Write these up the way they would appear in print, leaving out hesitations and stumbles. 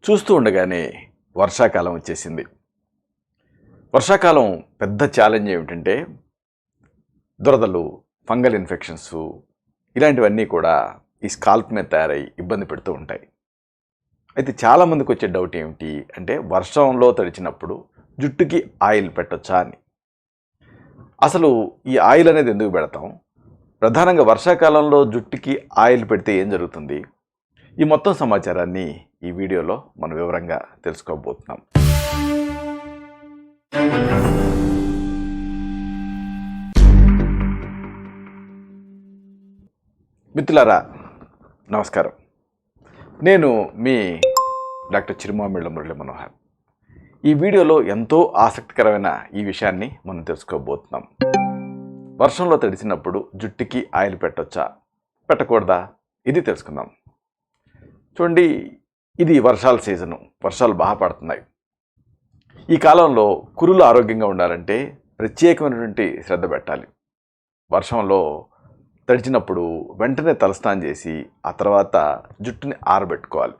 చూస్తూ ఉండగానే వర్షాకాలం వచ్చేసింది. వర్షాకాలం పెద్ద ఛాలెంజ్ ఏమిటంటే దురదలు, ఫంగల్ ఇన్ఫెక్షన్స్ ఇలాంటివన్నీ కూడా ఈ స్కాల్ప్ మీద తయారై ఇబ్బంది పెడుతూ ఉంటాయి. అయితే చాలామందికి వచ్చే డౌట్ ఏమిటి అంటే వర్షంలో తడిచినప్పుడు జుట్టుకి ఆయిల్ పెట్టొచ్చా అని. అసలు ఈ ఆయిల్ అనేది ఎందుకు పెడతాం, ప్రధానంగా వర్షాకాలంలో జుట్టుకి ఆయిల్ పెడితే ఏం జరుగుతుంది, ఈ మొత్తం సమాచారాన్ని ఈ వీడియోలో మనం వివరంగా తెలుసుకోబోతున్నాం. మిత్రులారా నమస్కారం. నేను మీ డాక్టర్ చిరుమామిళ్ళ మురళి మనోహర్. ఈ వీడియోలో ఎంతో ఆసక్తికరమైన ఈ విషయాన్ని మనం తెలుసుకోబోతున్నాం. వర్షంలో తడిసినప్పుడు జుట్టుకి ఆయిల్ పెట్టొచ్చా, పెట్టకూడదా, ఇది తెలుసుకుందాం. చూడండి, ఇది వర్షాల సీజను, వర్షాలు బాగా పడుతున్నాయి. ఈ కాలంలో కురులు ఆరోగ్యంగా ఉండాలంటే ప్రత్యేకమైనటువంటి శ్రద్ధ పెట్టాలి. వర్షంలో తడిచినప్పుడు వెంటనే తలస్నానం చేసి ఆ తర్వాత జుట్టుని ఆరబెట్టుకోవాలి.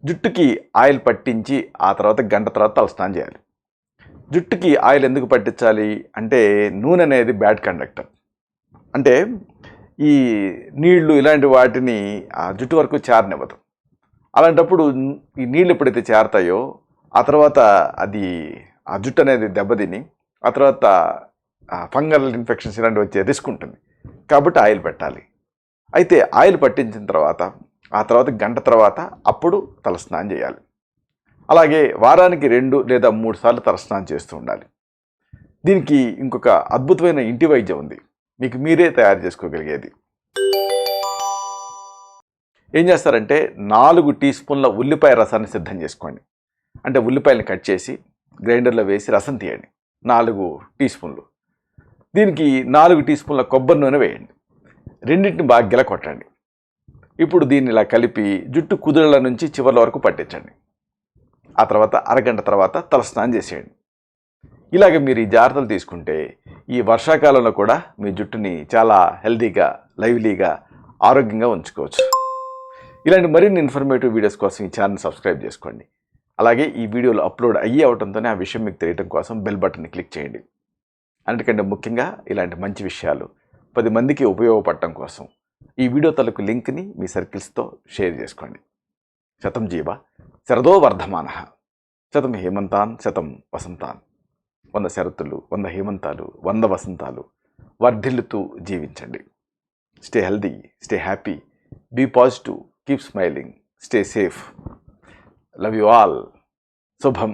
జుట్టుకి ఆయిల్ పట్టించి ఆ తర్వాత గంట తర్వాత తలస్నానం చేయాలి. జుట్టుకి ఆయిల్ ఎందుకు పట్టించాలి అంటే నూనె అనేది బ్యాడ్ కండక్టర్. అంటే ఈ నీళ్లు ఇలాంటి వాటిని ఆ జుట్టు వరకు చేరనివ్వదు. అలాంటప్పుడు ఈ నీళ్ళు ఎప్పుడైతే చేరతాయో ఆ తర్వాత అది ఆ జుట్టు అనేది దెబ్బతిని ఆ తర్వాత ఫంగల్ ఇన్ఫెక్షన్స్ ఇలాంటివి వచ్చే రిస్క్ ఉంటుంది. కాబట్టి ఆయిల్ పెట్టాలి. అయితే ఆయిల్ పట్టించిన తర్వాత ఆ తర్వాత గంట తర్వాత అప్పుడు తలస్నానం చేయాలి. అలాగే వారానికి 2 లేదా 3 సార్లు తలస్నానం చేస్తూ ఉండాలి. దీనికి ఇంకొక అద్భుతమైన ఇంటి వైద్యం ఉంది, మీకు మీరే తయారు చేసుకోగలిగేది. ఏం చేస్తారంటే 4 టీ స్పూన్ల ఉల్లిపాయ రసాన్ని సిద్ధం చేసుకోండి. అంటే ఉల్లిపాయలను కట్ చేసి గ్రైండర్లో వేసి రసం తీయండి, 4 టీ స్పూన్లు. దీనికి 4 టీ స్పూన్ల కొబ్బరి నూనె వేయండి, రెండింటిని బాగా గిలకొట్టండి. ఇప్పుడు దీన్ని ఇలా కలిపి జుట్టు కుదుళ్ళ నుంచి చివర్ల వరకు పట్టించండి. ఆ తర్వాత అరగంట తర్వాత తలస్నానం చేసేయండి. ఇలాగ మీరు ఈ జాగ్రత్తలు తీసుకుంటే ఈ వర్షాకాలంలో కూడా మీ జుట్టుని చాలా హెల్తీగా, లైవ్లీగా, ఆరోగ్యంగా ఉంచుకోవచ్చు. ఇలాంటి మరిన్ని ఇన్ఫర్మేటివ్ వీడియోస్ కోసం ఈ ఛానల్ సబ్స్క్రైబ్ చేసుకోండి. అలాగే ఈ వీడియోలు అప్లోడ్ అవడంతోనే ఆ విషయం మీకు తెలియడం కోసం బెల్ బటన్ని క్లిక్ చేయండి. అన్నిటికంటే ముఖ్యంగా ఇలాంటి మంచి విషయాలు 10 మందికి ఉపయోగపడటం కోసం ఈ వీడియో తాలూకు లింక్ని మీ సర్కిల్స్తో షేర్ చేసుకోండి. శతం జీవ శరదో వర్ధమానః, శతం హేమంతాన్ శతం వసంతాన్. 100 శరతులు, 100 హేమంతాలు, 100 వసంతాలు వర్ధిల్లుతూ జీవించండి. Stay healthy, stay happy, be positive, keep smiling, stay safe. Love you all. శుభం.